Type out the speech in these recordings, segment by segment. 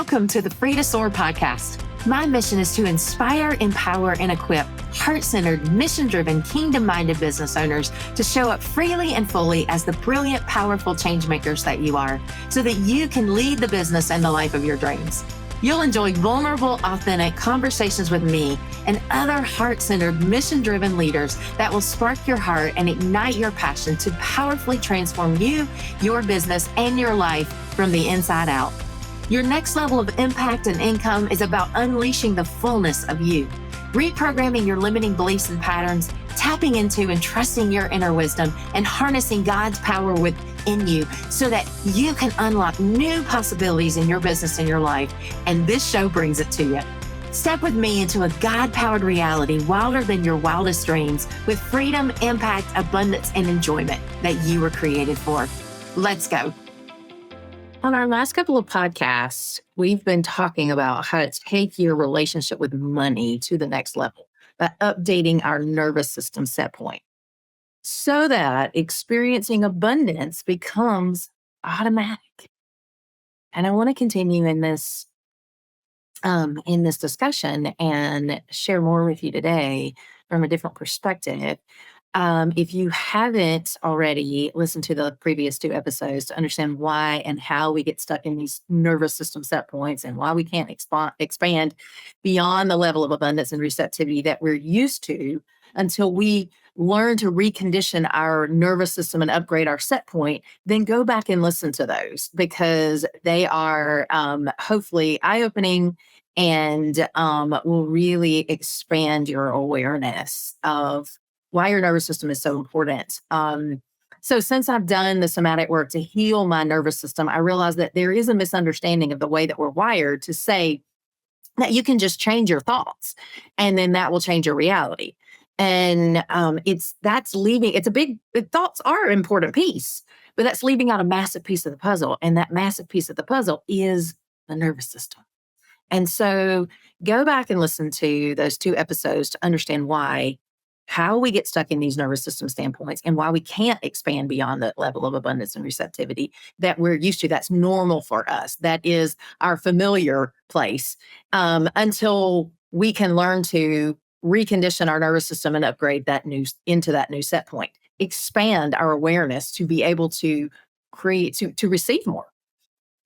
Welcome to the Free to Soar podcast. My mission is to inspire, empower, and equip heart-centered, mission-driven, kingdom-minded business owners to show up freely and fully as the brilliant, powerful change makers that you are, so that you can lead the business and the life of your dreams. You'll enjoy vulnerable, authentic conversations with me and other heart-centered, mission-driven leaders that will spark your heart and ignite your passion to powerfully transform you, your business, and your life from the inside out. Your next level of impact and income is about unleashing the fullness of you, reprogramming your limiting beliefs and patterns, tapping into and trusting your inner wisdom, and harnessing God's power within you so that you can unlock new possibilities in your business and your life. And this show brings it to you. Step with me into a God-powered reality wilder than your wildest dreams, with freedom, impact, abundance, and enjoyment that you were created for. Let's go. On our last couple of podcasts, we've been talking about how to take your relationship with money to the next level by updating our nervous system set point so that experiencing abundance becomes automatic. And I want to continue in this discussion and share more with you today from a different perspective. If you haven't already listened to the previous two episodes to understand why and how we get stuck in these nervous system set points and why we can't expand beyond the level of abundance and receptivity that we're used to until we learn to recondition our nervous system and upgrade our set point, then go back and listen to those, because they are hopefully eye-opening and will really expand your awareness of why your nervous system is so important. So since I've done the somatic work to heal my nervous system, I realized that there is a misunderstanding of the way that we're wired to say that you can just change your thoughts and then that will change your reality. And thoughts are an important piece, but that's leaving out a massive piece of the puzzle. And that massive piece of the puzzle is the nervous system. And so go back and listen to those two episodes to understand how we get stuck in these nervous system standpoints and why we can't expand beyond the level of abundance and receptivity that we're used to. That's normal for us. That is our familiar place, until we can learn to recondition our nervous system and upgrade into that new set point, expand our awareness to be able to create, to receive more.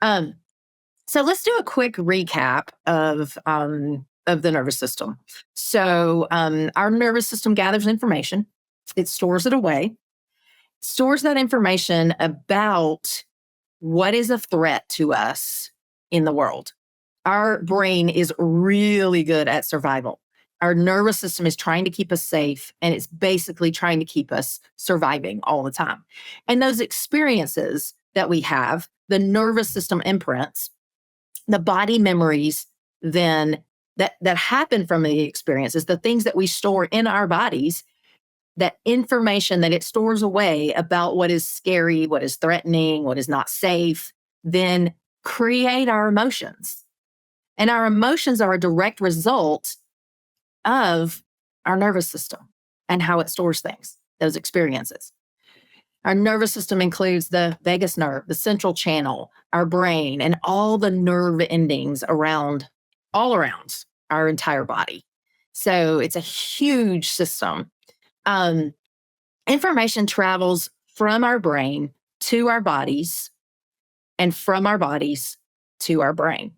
So let's do a quick recap of the nervous system. So our nervous system gathers information. It stores it away, stores that information about what is a threat to us in the world. Our brain is really good at survival. Our nervous system is trying to keep us safe, and it's basically trying to keep us surviving all the time. And those experiences that we have, the nervous system imprints, the body memories then that happen from the experiences, the things that we store in our bodies, that information that it stores away about what is scary, what is threatening, what is not safe, then create our emotions. And our emotions are a direct result of our nervous system and how it stores things, those experiences. Our nervous system includes the vagus nerve, the central channel, our brain, and all the nerve endings all around our entire body. So it's a huge system. Information travels from our brain to our bodies and from our bodies to our brain.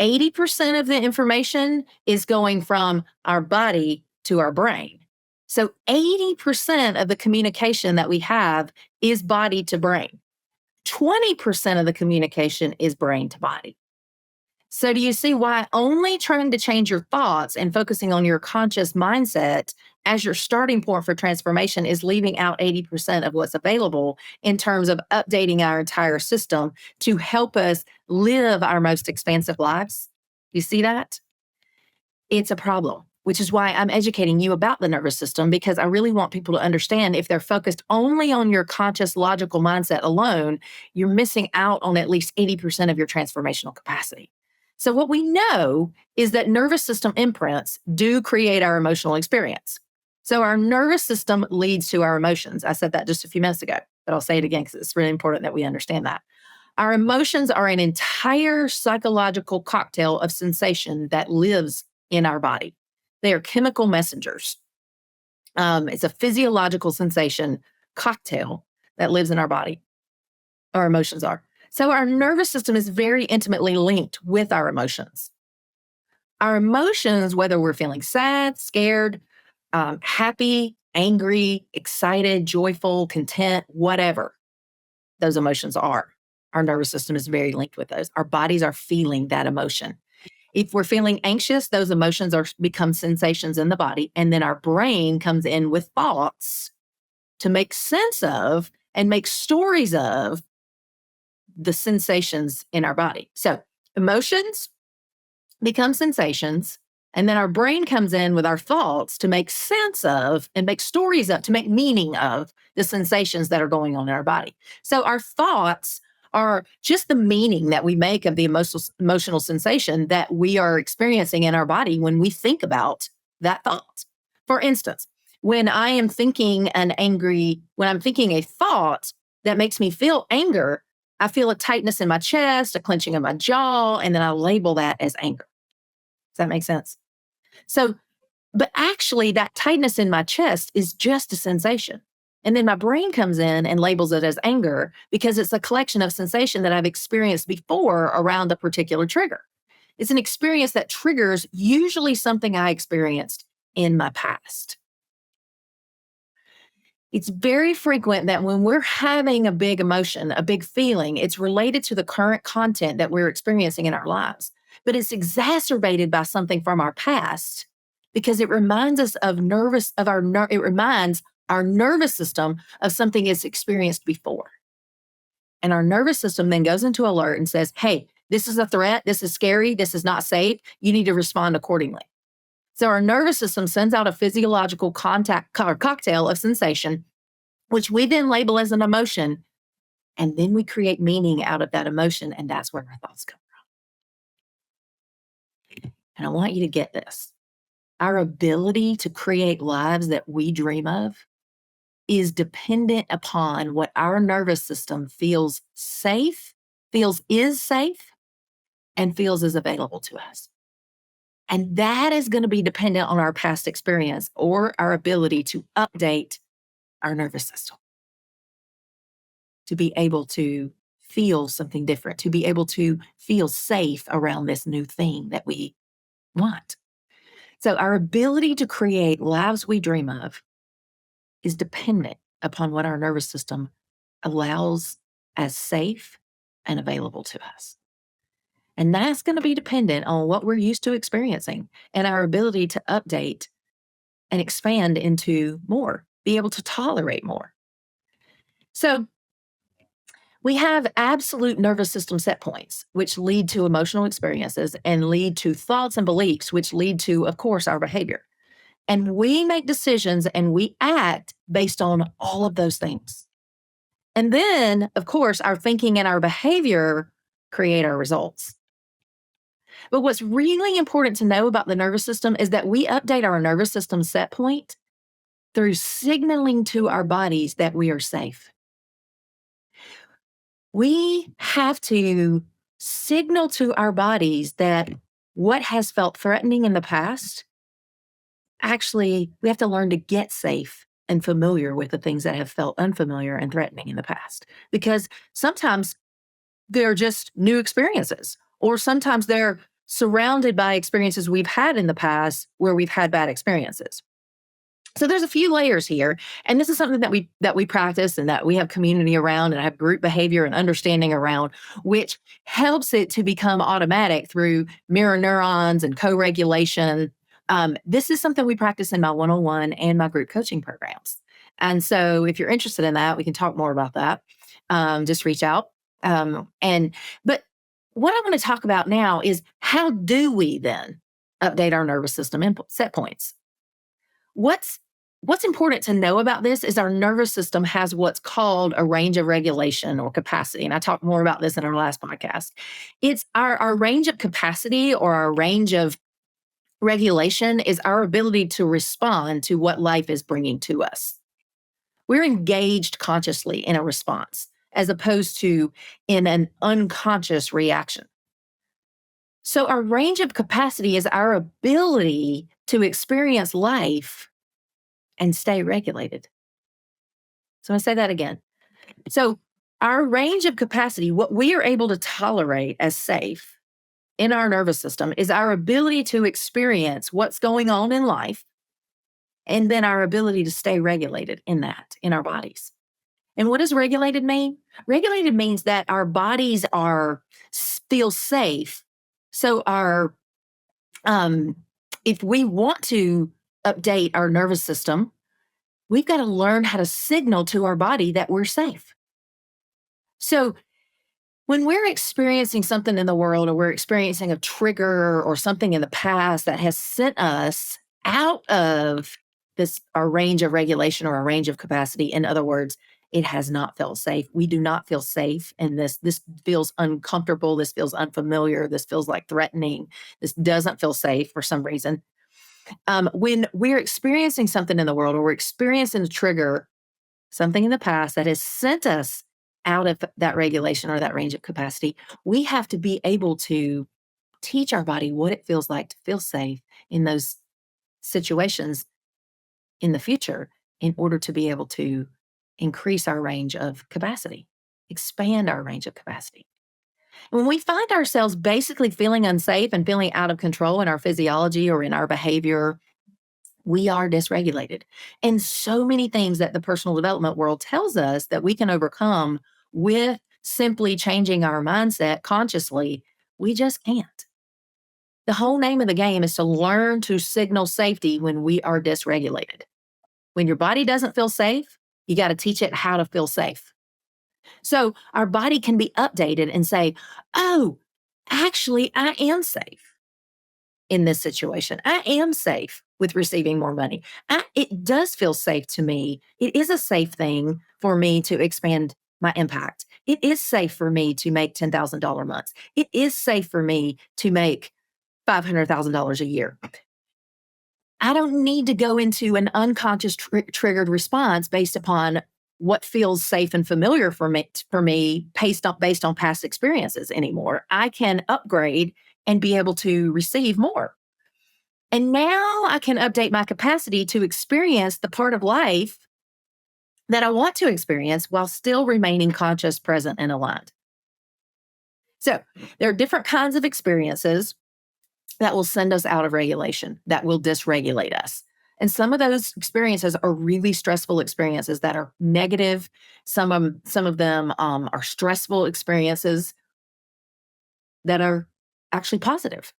80% of the information is going from our body to our brain. So 80% of the communication that we have is body to brain. 20% of the communication is brain to body. So do you see why only trying to change your thoughts and focusing on your conscious mindset as your starting point for transformation is leaving out 80% of what's available in terms of updating our entire system to help us live our most expansive lives? You see that? It's a problem, which is why I'm educating you about the nervous system, because I really want people to understand if they're focused only on your conscious, logical mindset alone, you're missing out on at least 80% of your transformational capacity. So what we know is that nervous system imprints do create our emotional experience. So our nervous system leads to our emotions. I said that just a few minutes ago, but I'll say it again because it's really important that we understand that. Our emotions are an entire psychological cocktail of sensation that lives in our body. They are chemical messengers. It's a physiological sensation cocktail that lives in our body. Our emotions are. So our nervous system is very intimately linked with our emotions. Our emotions, whether we're feeling sad, scared, happy, angry, excited, joyful, content, whatever those emotions are, our nervous system is very linked with those. Our bodies are feeling that emotion. If we're feeling anxious, those emotions become sensations in the body. And then our brain comes in with thoughts to make sense of and make stories of the sensations in our body. So emotions become sensations. And then our brain comes in with our thoughts to make sense of and make stories of, to make meaning of the sensations that are going on in our body. So our thoughts are just the meaning that we make of the emotional sensation that we are experiencing in our body when we think about that thought. For instance, when I'm thinking a thought that makes me feel anger, I feel a tightness in my chest, a clenching of my jaw, and then I label that as anger. Does that make sense? So, but actually, that tightness in my chest is just a sensation. And then my brain comes in and labels it as anger because it's a collection of sensation that I've experienced before around a particular trigger. It's an experience that triggers usually something I experienced in my past. It's very frequent that when we're having a big emotion, a big feeling, it's related to the current content that we're experiencing in our lives, but it's exacerbated by something from our past because it reminds us it reminds our nervous system of something it's experienced before. And our nervous system then goes into alert and says, hey, this is a threat. This is scary. This is not safe. You need to respond accordingly. So our nervous system sends out a physiological cocktail of sensation, which we then label as an emotion. And then we create meaning out of that emotion. And that's where our thoughts come from. And I want you to get this. Our ability to create lives that we dream of is dependent upon what our nervous system feels is safe, and feels is available to us. And that is going to be dependent on our past experience or our ability to update our nervous system to be able to feel something different, to be able to feel safe around this new thing that we want. So our ability to create lives we dream of is dependent upon what our nervous system allows as safe and available to us. And that's going to be dependent on what we're used to experiencing and our ability to update and expand into more, be able to tolerate more. So we have absolute nervous system set points, which lead to emotional experiences and lead to thoughts and beliefs, which lead to, of course, our behavior. And we make decisions and we act based on all of those things. And then, of course, our thinking and our behavior create our results. But what's really important to know about the nervous system is that we update our nervous system set point through signaling to our bodies that we are safe. We have to signal to our bodies that what has felt threatening in the past, actually, we have to learn to get safe and familiar with the things that have felt unfamiliar and threatening in the past. Because sometimes they're just new experiences, or sometimes they're surrounded by experiences we've had in the past where we've had bad experiences. So there's a few layers here, and this is something that we practice and that we have community around and have group behavior and understanding around, which helps it to become automatic through mirror neurons and co-regulation. This is something we practice in my one-on-one and my group coaching programs. And so if you're interested in that, we can talk more about that. Just reach out. But what I want to talk about now is how do we then update our nervous system set points? What's important to know about this is our nervous system has what's called a range of regulation or capacity. And I talked more about this in our last podcast. It's our range of capacity or our range of regulation is our ability to respond to what life is bringing to us. We're engaged consciously in a response. as opposed to in an unconscious reaction. So, our range of capacity is our ability to experience life and stay regulated. So, I'm going to say that again. So, our range of capacity, what we are able to tolerate as safe in our nervous system, is our ability to experience what's going on in life and then our ability to stay regulated in that, in our bodies. And what does regulated mean? Regulated means that our bodies feel safe. So um, if we want to update our nervous system, we've got to learn how to signal to our body that we're safe. So when we're experiencing something in the world, or we're experiencing a trigger or something in the past that has sent us out of our range of regulation or our range of capacity, in other words, it has not felt safe. We do not feel safe in this. This feels uncomfortable. This feels unfamiliar. This feels like threatening. This doesn't feel safe for some reason. When we're experiencing something in the world, or we're experiencing a trigger, something in the past that has sent us out of that regulation or that range of capacity, we have to be able to teach our body what it feels like to feel safe in those situations in the future in order to be able to increase our range of capacity, expand our range of capacity. When we find ourselves basically feeling unsafe and feeling out of control in our physiology or in our behavior, we are dysregulated. And so many things that the personal development world tells us that we can overcome with simply changing our mindset consciously, we just can't. The whole name of the game is to learn to signal safety when we are dysregulated. When your body doesn't feel safe, you got to teach it how to feel safe. So our body can be updated and say, oh, actually, I am safe in this situation. I am safe with receiving more money. It does feel safe to me. It is a safe thing for me to expand my impact. It is safe for me to make $10,000 months. It is safe for me to make $500,000 a year. I don't need to go into an unconscious triggered response based upon what feels safe and familiar for me based on past experiences anymore. I can upgrade and be able to receive more. And now I can update my capacity to experience the part of life that I want to experience while still remaining conscious, present, and aligned. So there are different kinds of experiences that will send us out of regulation, that will dysregulate us. And some of those experiences are really stressful experiences that are negative. Some of them are stressful experiences that are actually positive.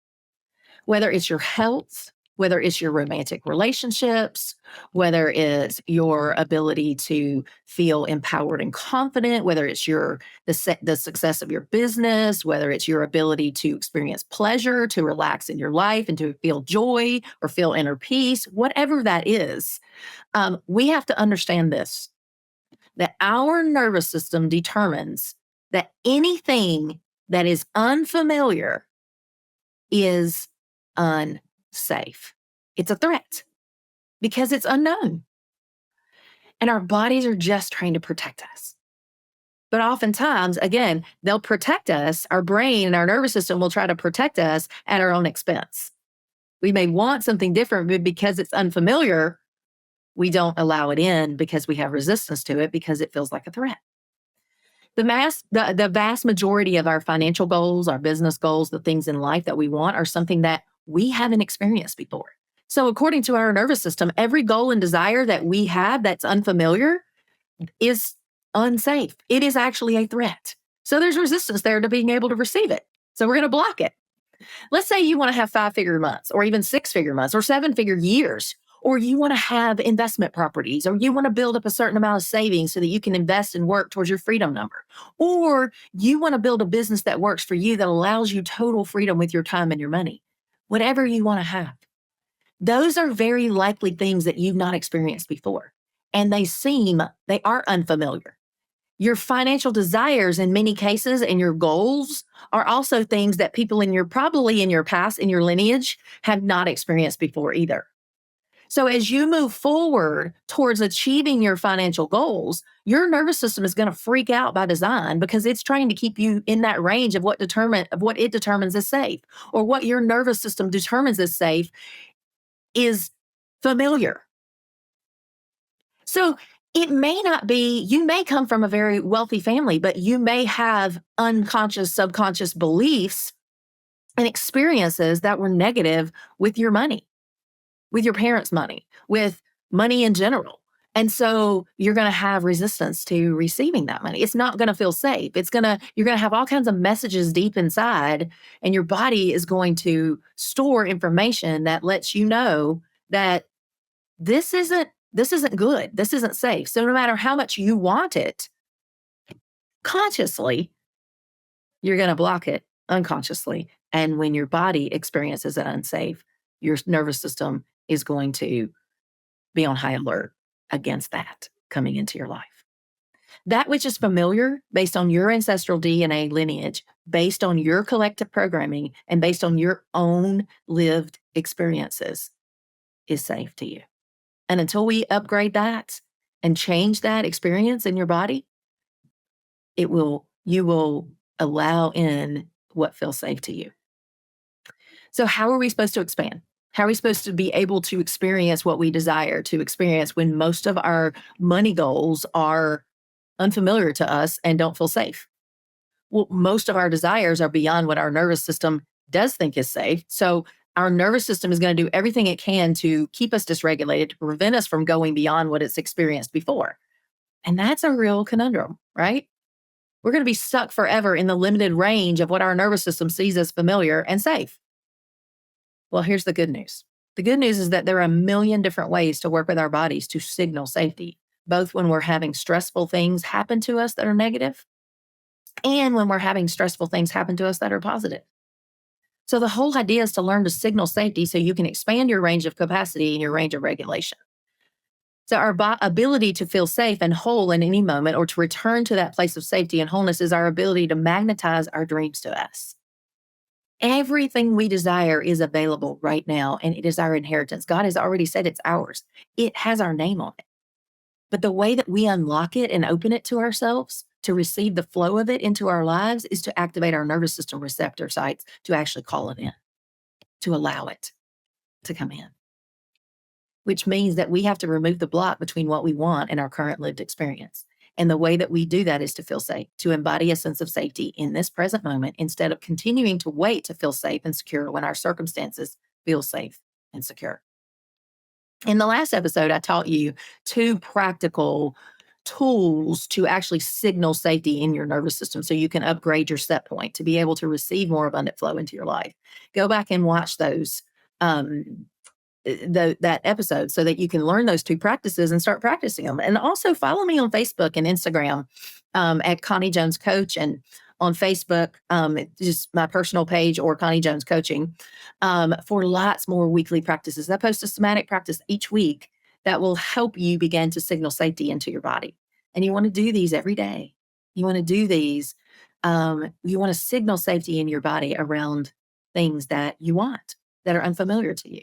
Whether it's your health, whether it's your romantic relationships, whether it's your ability to feel empowered and confident, whether it's the success of your business, whether it's your ability to experience pleasure, to relax in your life and to feel joy or feel inner peace, whatever that is, we have to understand this, that our nervous system determines that anything that is unfamiliar is unsafe. It's a threat because it's unknown. And our bodies are just trying to protect us. But oftentimes, again, they'll protect us. Our brain and our nervous system will try to protect us at our own expense. We may want something different, but because it's unfamiliar, we don't allow it in because we have resistance to it because it feels like a threat. The vast majority of our financial goals, our business goals, the things in life that we want are something that we haven't experienced before. So according to our nervous system, every goal and desire that we have that's unfamiliar is unsafe. It is actually a threat. So there's resistance there to being able to receive it. So we're going to block it. Let's say you want to have 5-figure months or even 6-figure months or 7-figure years, or you want to have investment properties, or you want to build up a certain amount of savings so that you can invest and work towards your freedom number, or you want to build a business that works for you that allows you total freedom with your time and your money, whatever you want to have. Those are very likely things that you've not experienced before, and they are unfamiliar. Your financial desires in many cases and your goals are also things that people probably in your past, in your lineage, have not experienced before either. So as you move forward towards achieving your financial goals, your nervous system is going to freak out by design because it's trying to keep you in that range of what it determines is safe, or what your nervous system determines is safe is familiar. So it may not be, you may come from a very wealthy family, but you may have unconscious, subconscious beliefs and experiences that were negative with your money, with your parents' money, with money in general. And so you're going to have resistance to receiving that money. It's not going to feel safe. You're going to have all kinds of messages deep inside, and your body is going to store information that lets you know that this isn't good. This isn't safe. So no matter how much you want it, consciously, you're going to block it unconsciously. And when your body experiences it unsafe, your nervous system is going to be on high alert against that coming into your life. That which is familiar based on your ancestral DNA lineage, based on your collective programming, and based on your own lived experiences is safe to you. And until we upgrade that and change that experience in your body, you will allow in what feels safe to you. So how are we supposed to expand? How are we supposed to be able to experience what we desire to experience when most of our money goals are unfamiliar to us and don't feel safe? Well, most of our desires are beyond what our nervous system does think is safe. So our nervous system is going to do everything it can to keep us dysregulated, to prevent us from going beyond what it's experienced before. And that's a real conundrum, right? We're going to be stuck forever in the limited range of what our nervous system sees as familiar and safe. Well, here's the good news. The good news is that there are a million different ways to work with our bodies to signal safety, both when we're having stressful things happen to us that are negative and when we're having stressful things happen to us that are positive. So the whole idea is to learn to signal safety so you can expand your range of capacity and your range of regulation. So our ability to feel safe and whole in any moment, or to return to that place of safety and wholeness, is our ability to magnetize our dreams to us. Everything we desire is available right now, and it is our inheritance. God has already said it's ours. It has our name on it. But the way that we unlock it and open it to ourselves to receive the flow of it into our lives is to activate our nervous system receptor sites to actually call it in, to allow it to come in, which means that we have to remove the block between what we want and our current lived experience. And the way that we do that is to feel safe, to embody a sense of safety in this present moment instead of continuing to wait to feel safe and secure when our circumstances feel safe and secure. In the last episode, I taught you 2 practical tools to actually signal safety in your nervous system so you can upgrade your set point to be able to receive more abundant flow into your life. Go back and watch those that episode so that you can learn those 2 practices and start practicing them. And also follow me on Facebook and Instagram at Connie Jones Coach, and on Facebook, just my personal page, or Connie Jones Coaching, for lots more weekly practices. I post a somatic practice each week that will help you begin to signal safety into your body. And you want to do these every day. You want to do these. You want to signal safety in your body around things that you want, that are unfamiliar to you.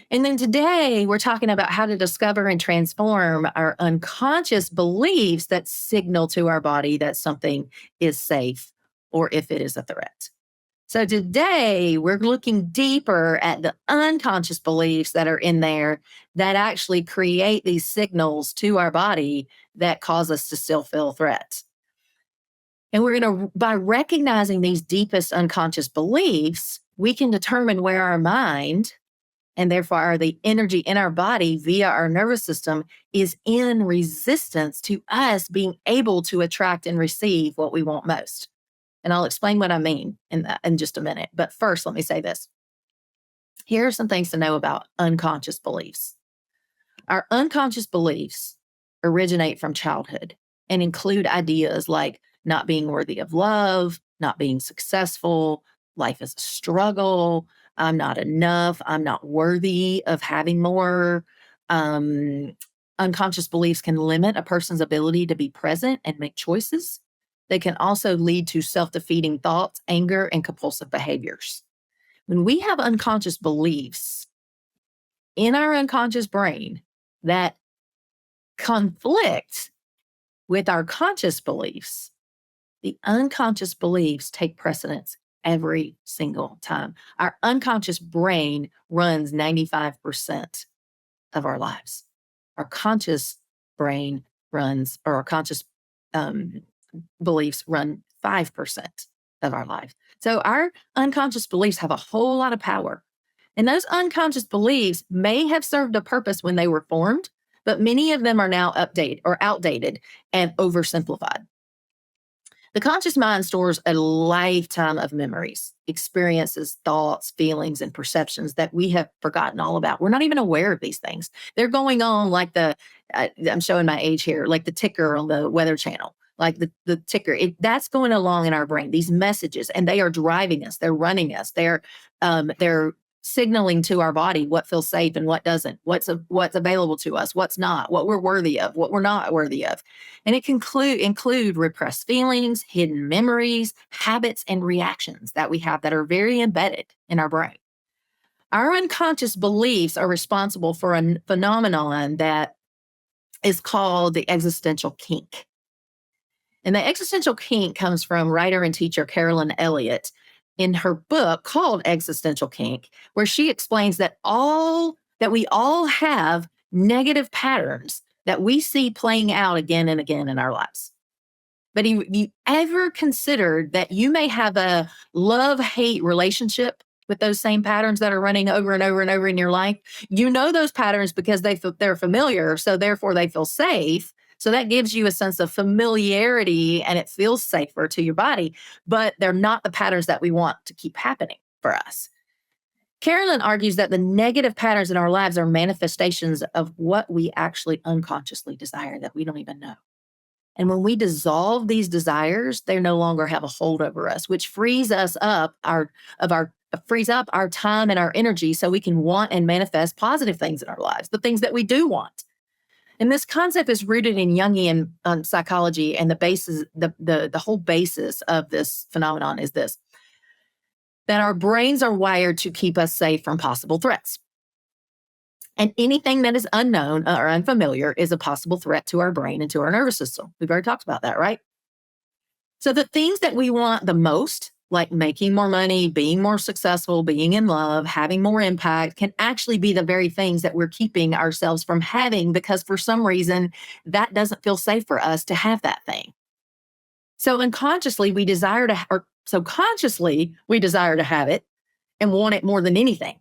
And then today we're talking about how to discover and transform our unconscious beliefs that signal to our body that something is safe or if it is a threat. So today we're looking deeper at the unconscious beliefs that are in there that actually create these signals to our body that cause us to still feel threats. And we're going to, by recognizing these deepest unconscious beliefs, we can determine where our mind, and therefore the energy in our body via our nervous system, is in resistance to us being able to attract and receive what we want most. And I'll explain what I mean in just a minute. But first, let me say this. Here are some things to know about unconscious beliefs. Our unconscious beliefs originate from childhood and include ideas like not being worthy of love, not being successful, life is a struggle, I'm not enough, I'm not worthy of having more. Unconscious beliefs can limit a person's ability to be present and make choices. They can also lead to self-defeating thoughts, anger, and compulsive behaviors. When we have unconscious beliefs, in our unconscious brain that conflict with our conscious beliefs, the unconscious beliefs take precedence every single time. Our unconscious brain runs 95% of our lives. Our conscious brain runs, or our conscious um, beliefs run 5% of our life. So our unconscious beliefs have a whole lot of power. And those unconscious beliefs may have served a purpose when they were formed, but many of them are now updated or outdated and oversimplified. The conscious mind stores a lifetime of memories, experiences, thoughts, feelings, and perceptions that we have forgotten all about. We're not even aware of these things. They're going on like I'm showing my age here, like the ticker on the Weather Channel, like the ticker. That's going along in our brain, these messages, and they are driving us. They're running us. They're signaling to our body what feels safe and what doesn't, what's available to us, what's not, what we're worthy of, what we're not worthy of. And it can include repressed feelings, hidden memories, habits, and reactions that we have that are very embedded in our brain. Our unconscious beliefs are responsible for a phenomenon that is called the existential kink. And the existential kink comes from writer and teacher Carolyn Elliott in her book called Existential Kink, where she explains that we all have negative patterns that we see playing out again and again in our lives. But have you ever considered that you may have a love-hate relationship with those same patterns that are running over and over and over in your life? You know those patterns because they're familiar, so therefore they feel safe. So that gives you a sense of familiarity and it feels safer to your body, but they're not the patterns that we want to keep happening for us. Carolyn argues that the negative patterns in our lives are manifestations of what we actually unconsciously desire that we don't even know. And when we dissolve these desires, they no longer have a hold over us, which frees us up frees up our time and our energy so we can want and manifest positive things in our lives, the things that we do want. And this concept is rooted in Jungian psychology, and the whole basis of this phenomenon is this: that our brains are wired to keep us safe from possible threats. And anything that is unknown or unfamiliar is a possible threat to our brain and to our nervous system. We've already talked about that, right? So the things that we want the most, like making more money, being more successful, being in love, having more impact, can actually be the very things that we're keeping ourselves from having because for some reason that doesn't feel safe for us to have that thing. So unconsciously we desire to, or so consciously we desire to have it and want it more than anything.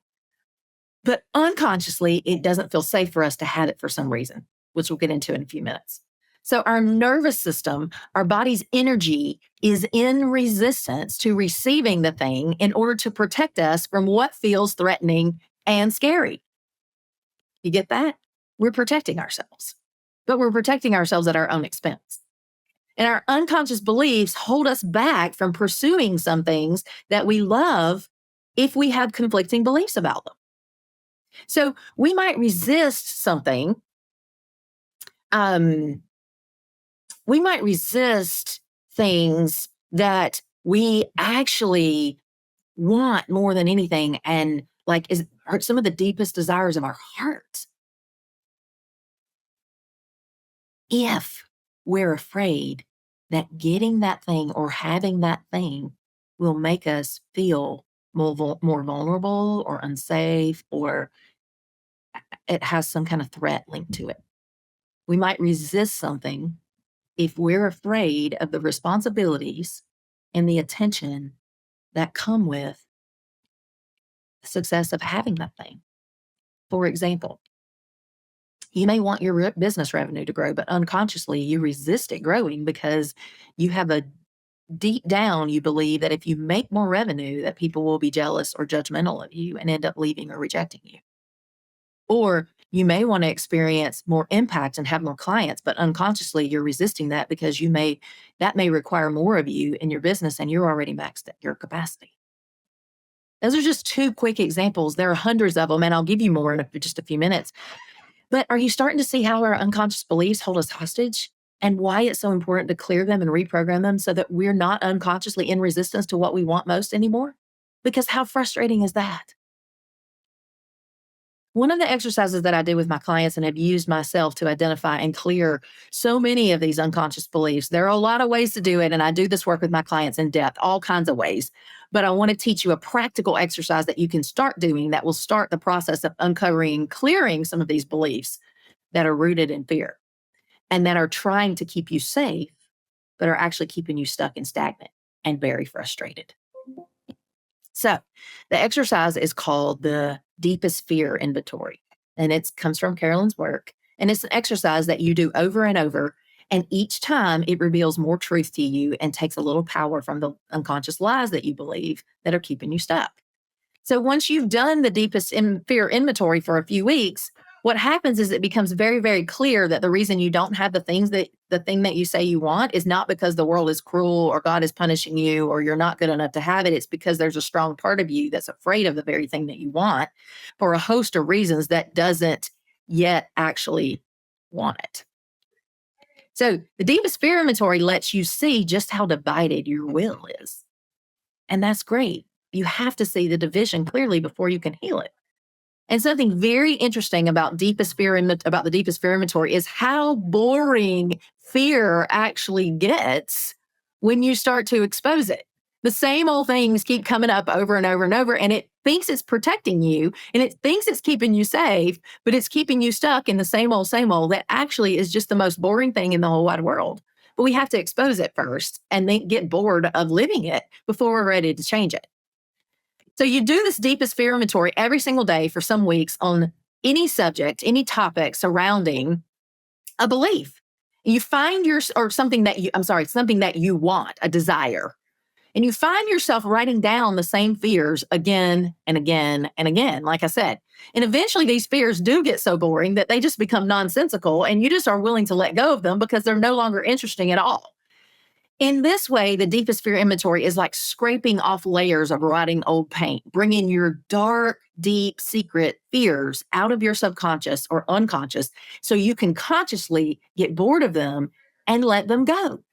But unconsciously, it doesn't feel safe for us to have it for some reason, which we'll get into in a few minutes. So our nervous system, our body's energy is in resistance to receiving the thing in order to protect us from what feels threatening and scary. You get that? We're protecting ourselves, but we're protecting ourselves at our own expense. And our unconscious beliefs hold us back from pursuing some things that we love if we have conflicting beliefs about them. So we might resist something. We might resist things that we actually want more than anything, and are some of the deepest desires of our heart. If we're afraid that getting that thing or having that thing will make us feel more vulnerable or unsafe, or it has some kind of threat linked to it. We might resist something if we're afraid of the responsibilities and the attention that come with the success of having that thing. For example, you may want your business revenue to grow, but unconsciously you resist it growing because you have a deep down, you believe that if you make more revenue, that people will be jealous or judgmental of you and end up leaving or rejecting you. Or you may want to experience more impact and have more clients, but unconsciously you're resisting that because that may require more of you in your business and you're already maxed at your capacity. Those are just two quick examples. There are hundreds of them, and I'll give you more in just a few minutes. But are you starting to see how our unconscious beliefs hold us hostage and why it's so important to clear them and reprogram them so that we're not unconsciously in resistance to what we want most anymore? Because how frustrating is that? One of the exercises that I do with my clients and have used myself to identify and clear so many of these unconscious beliefs. There are a lot of ways to do it, and I do this work with my clients in depth, all kinds of ways. But I want to teach you a practical exercise that you can start doing that will start the process of uncovering, clearing some of these beliefs that are rooted in fear and that are trying to keep you safe, but are actually keeping you stuck and stagnant and very frustrated. So the exercise is called the deepest fear inventory, and it comes from Carolyn's work. And it's an exercise that you do over and over. And each time it reveals more truth to you and takes a little power from the unconscious lies that you believe that are keeping you stuck. So once you've done the deepest fear inventory for a few weeks, what happens is it becomes very, very clear that the reason you don't have the thing that you say you want is not because the world is cruel or God is punishing you or you're not good enough to have it. It's because there's a strong part of you that's afraid of the very thing that you want for a host of reasons that doesn't yet actually want it. So the deepest fear inventory lets you see just how divided your will is. And that's great. You have to see the division clearly before you can heal it. And something very interesting about about the deepest fear inventory is how boring fear actually gets when you start to expose it. The same old things keep coming up over and over and over, and it thinks it's protecting you and it thinks it's keeping you safe, but it's keeping you stuck in the same old that actually is just the most boring thing in the whole wide world. But we have to expose it first and then get bored of living it before we're ready to change it. So you do this deepest fear inventory every single day for some weeks on any subject, any topic surrounding a belief. You find something that you want, a desire. And you find yourself writing down the same fears again and again and again, like I said. And eventually these fears do get so boring that they just become nonsensical and you just are willing to let go of them because they're no longer interesting at all. In this way, the deepest fear inventory is like scraping off layers of rotting old paint, bringing your dark, deep, secret fears out of your subconscious or unconscious so you can consciously get bored of them and let them go.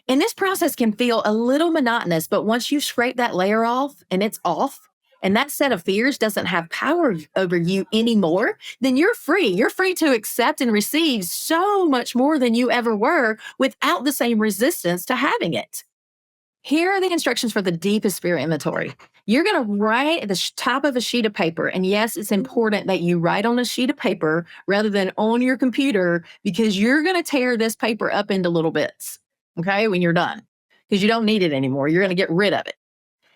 And this process can feel a little monotonous, but once you scrape that layer off and it's off, and that set of fears doesn't have power over you anymore, then you're free. You're free to accept and receive so much more than you ever were without the same resistance to having it. Here are the instructions for the deepest fear inventory. You're going to write at the top of a sheet of paper. And yes, it's important that you write on a sheet of paper rather than on your computer because you're going to tear this paper up into little bits, okay, when you're done, because you don't need it anymore. You're going to get rid of it.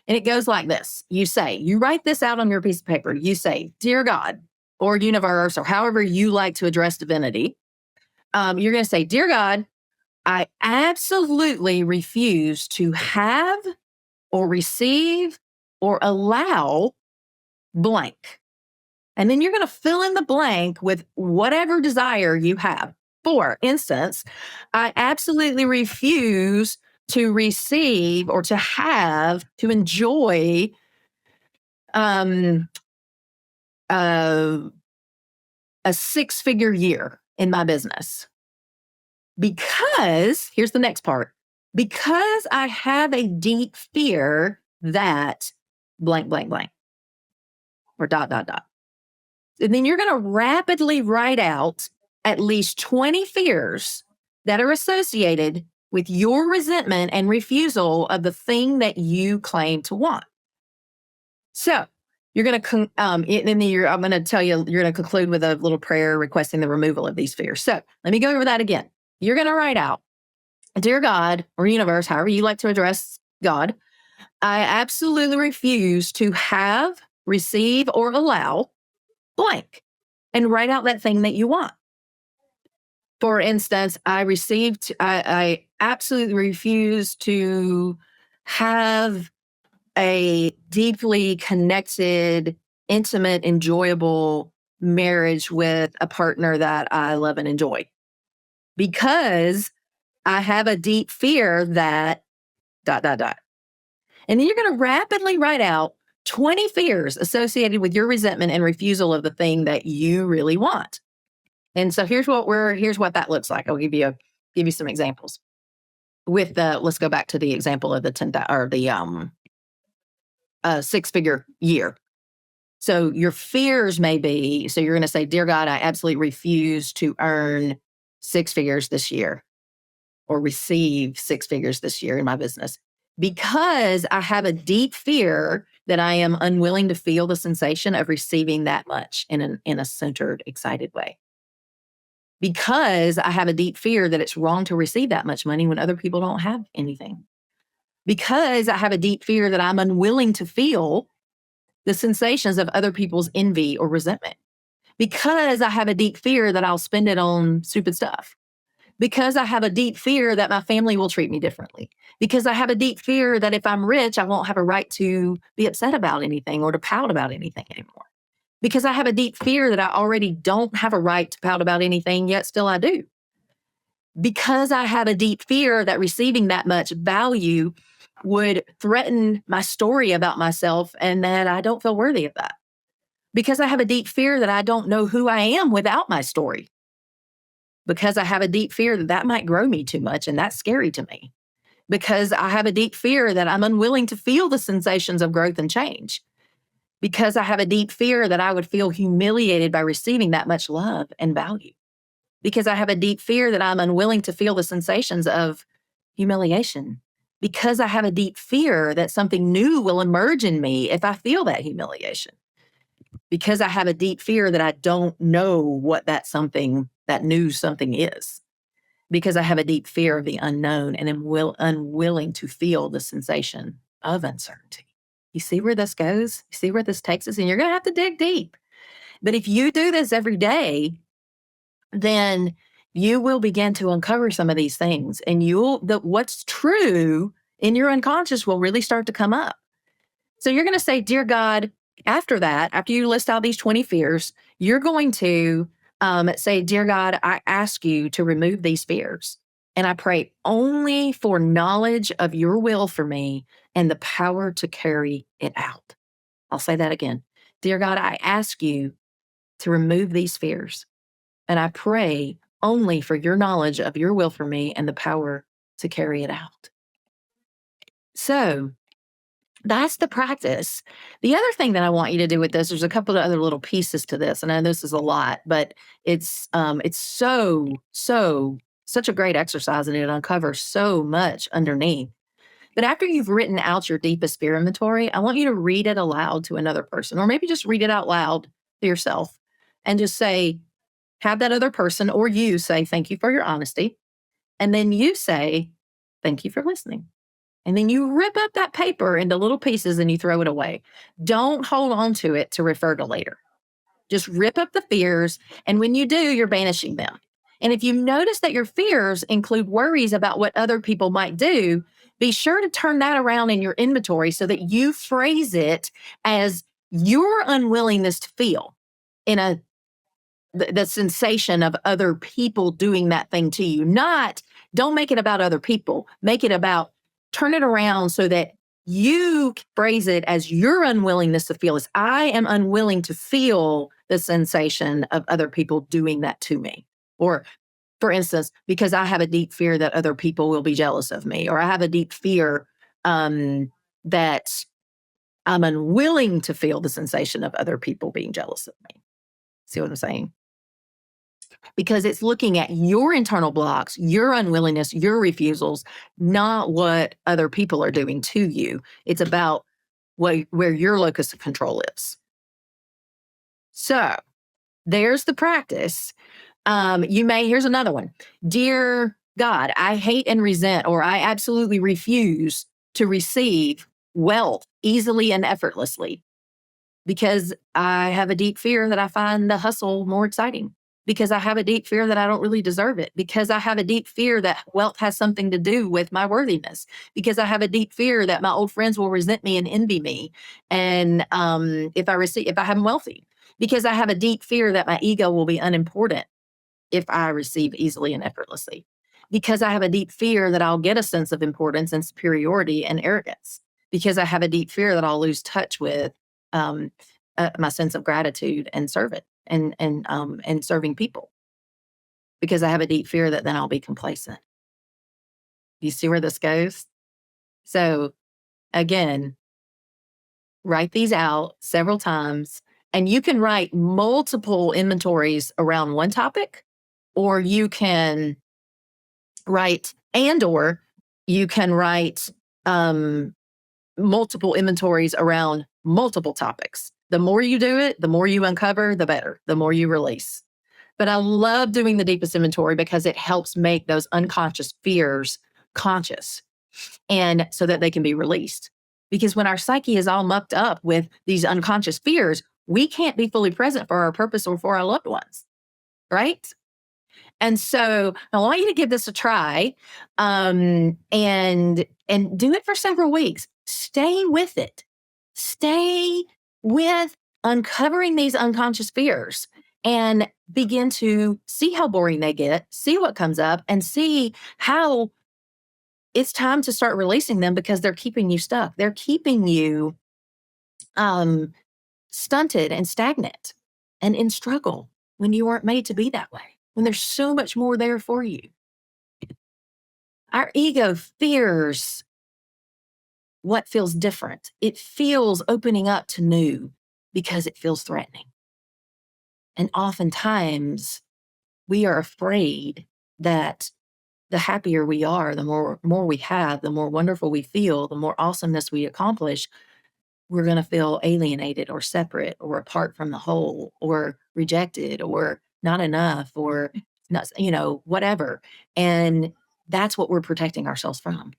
And it goes like this. You write this out on your piece of paper. You say, Dear God, or universe, or however you like to address divinity. You're going to say, Dear God, I absolutely refuse to have or receive or allow blank. And then you're going to fill in the blank with whatever desire you have. For instance, I absolutely refuse to receive or to have, to enjoy um, uh, a six-figure year in my business. Because, here's the next part, because I have a deep fear that blank, blank, blank, or dot, dot, dot. And then you're going to rapidly write out at least 20 fears that are associated with your resentment and refusal of the thing that you claim to want. So you're going to, I'm going to tell you, you're going to conclude with a little prayer requesting the removal of these fears. So let me go over that again. You're going to write out, Dear God or universe, however you like to address God, I absolutely refuse to have, receive, or allow blank, and write out that thing that you want. For instance, I absolutely refuse to have a deeply connected, intimate, enjoyable marriage with a partner that I love and enjoy because I have a deep fear that dot, dot, dot. And then you're going to rapidly write out 20 fears associated with your resentment and refusal of the thing that you really want. And so here's what that looks like. I'll give you some examples. Let's go back to the example of the 10 or the six-figure year. So your fears may be, so you're going to say, Dear God, I absolutely refuse to earn six figures this year or receive six figures this year in my business because I have a deep fear that I am unwilling to feel the sensation of receiving that much in a centered, excited way. Because I have a deep fear that it's wrong to receive that much money when other people don't have anything. Because I have a deep fear that I'm unwilling to feel the sensations of other people's envy or resentment. Because I have a deep fear that I'll spend it on stupid stuff. Because I have a deep fear that my family will treat me differently. Because I have a deep fear that if I'm rich, I won't have a right to be upset about anything or to pout about anything anymore. Because I have a deep fear that I already don't have a right to pout about anything, yet still I do. Because I have a deep fear that receiving that much value would threaten my story about myself and that I don't feel worthy of that. Because I have a deep fear that I don't know who I am without my story. Because I have a deep fear that that might grow me too much and that's scary to me. Because I have a deep fear that I'm unwilling to feel the sensations of growth and change. Because I have a deep fear that I would feel humiliated by receiving that much love and value. Because I have a deep fear that I'm unwilling to feel the sensations of humiliation. Because I have a deep fear that something new will emerge in me if I feel that humiliation. Because I have a deep fear that I don't know what that something, that new something is. Because I have a deep fear of the unknown and am unwilling to feel the sensation of uncertainty. You see where this goes? You see where this takes us? And you're going to have to dig deep. But if you do this every day, then you will begin to uncover some of these things and what's true in your unconscious will really start to come up. So you're going to say, Dear God, after that, after you list out these 20 fears, you're going to say, Dear God, I ask you to remove these fears. And I pray only for knowledge of your will for me and the power to carry it out. I'll say that again. Dear God, I ask you to remove these fears. And I pray only for your knowledge of your will for me and the power to carry it out. So that's the practice. The other thing that I want you to do with this, there's a couple of other little pieces to this, and I know this is a lot, but it's such a great exercise, and it uncovers so much underneath. But after you've written out your deepest fear inventory, I want you to read it aloud to another person, or maybe just read it out loud to yourself, and just say, have that other person or you say, thank you for your honesty. And then you say, thank you for listening. And then you rip up that paper into little pieces and you throw it away. Don't hold on to it to refer to later. Just rip up the fears. And when you do, you're banishing them. And if you notice that your fears include worries about what other people might do, be sure to turn that around in your inventory so that you phrase it as your unwillingness to feel in the sensation of other people doing that thing to you. Don't make it about other people. Make it about, turn it around so that you phrase it as your unwillingness to feel is, I am unwilling to feel the sensation of other people doing that to me. Or, for instance, because I have a deep fear that other people will be jealous of me, or I have a deep fear that I'm unwilling to feel the sensation of other people being jealous of me. See what I'm saying? Because it's looking at your internal blocks, your unwillingness, your refusals, not what other people are doing to you. It's about where your locus of control is. So there's the practice. Here's another one. Dear God, I hate and resent, or I absolutely refuse to receive wealth easily and effortlessly because I have a deep fear that I find the hustle more exciting. Because I have a deep fear that I don't really deserve it, because I have a deep fear that wealth has something to do with my worthiness, because I have a deep fear that my old friends will resent me and envy me, and if I'm wealthy, because I have a deep fear that my ego will be unimportant if I receive easily and effortlessly, because I have a deep fear that I'll get a sense of importance and superiority and arrogance, because I have a deep fear that I'll lose touch with um, my sense of gratitude and service and serving people, because I have a deep fear that then I'll be complacent. You see where this goes? So again, write these out several times And you can write multiple inventories around one topic, or you can write multiple inventories around multiple topics. The more you do it, the more you uncover, the better, the more you release. But I love doing the deepest inventory because it helps make those unconscious fears conscious, and so that they can be released. Because when our psyche is all mucked up with these unconscious fears, we can't be fully present for our purpose or for our loved ones, right? And so I want you to give this a try, and do it for several weeks. Stay with it. Stay with uncovering these unconscious fears and begin to see how boring they get, see what comes up, and see how it's time to start releasing them because they're keeping you stuck. They're keeping you stunted and stagnant and in struggle when you weren't made to be that way, when there's so much more there for you. Our ego fears what feels different. It feels opening up to new because it feels threatening. And oftentimes we are afraid that the happier we are, the more we have, the more wonderful we feel, the more awesomeness we accomplish, we're going to feel alienated or separate or apart from the whole or rejected or not enough or not, whatever. And that's what we're protecting ourselves from.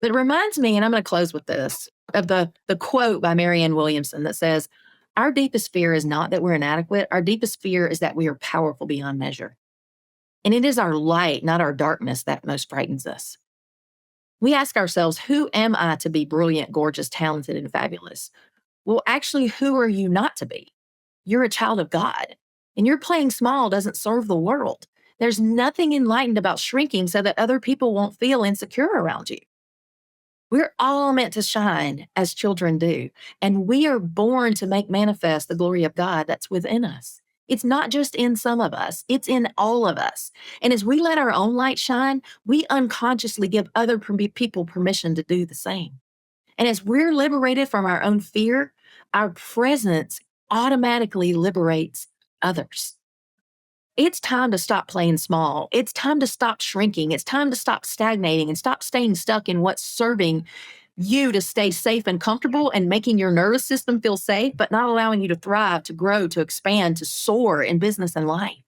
But it reminds me, and I'm going to close with this, of the quote by Marianne Williamson that says, "Our deepest fear is not that we're inadequate. Our deepest fear is that we are powerful beyond measure. And it is our light, not our darkness, that most frightens us." We ask ourselves, who am I to be brilliant, gorgeous, talented, and fabulous? Well, actually, who are you not to be? You're a child of God, and your playing small doesn't serve the world. There's nothing enlightened about shrinking so that other people won't feel insecure around you. We're all meant to shine as children do, and we are born to make manifest the glory of God that's within us. It's not just in some of us, it's in all of us. And as we let our own light shine, we unconsciously give other people permission to do the same. And as we're liberated from our own fear, our presence automatically liberates others. It's time to stop playing small. It's time to stop shrinking. It's time to stop stagnating and stop staying stuck in what's serving you to stay safe and comfortable and making your nervous system feel safe, but not allowing you to thrive, to grow, to expand, to soar in business and life.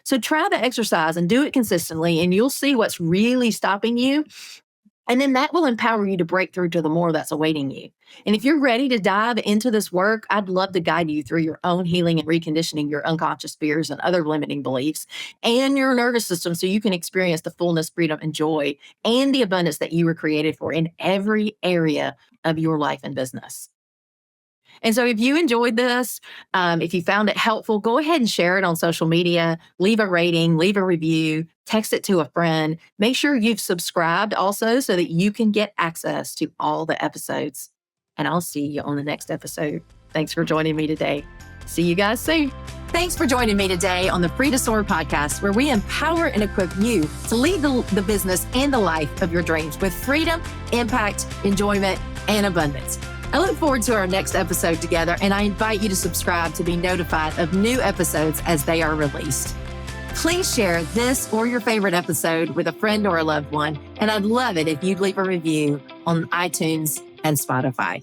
So try the exercise and do it consistently, and you'll see what's really stopping you. And then that will empower you to break through to the more that's awaiting you. And if you're ready to dive into this work, I'd love to guide you through your own healing and reconditioning your unconscious fears and other limiting beliefs and your nervous system so you can experience the fullness, freedom, and joy and the abundance that you were created for in every area of your life and business. And so if you enjoyed this, if you found it helpful, go ahead and share it on social media, leave a rating, leave a review, text it to a friend. Make sure you've subscribed also so that you can get access to all the episodes. And I'll see you on the next episode. Thanks for joining me today. See you guys soon. Thanks for joining me today on the Free to Soar podcast, where we empower and equip you to lead the business and the life of your dreams with freedom, impact, enjoyment, and abundance. I look forward to our next episode together, and I invite you to subscribe to be notified of new episodes as they are released. Please share this or your favorite episode with a friend or a loved one, and I'd love it if you'd leave a review on iTunes and Spotify.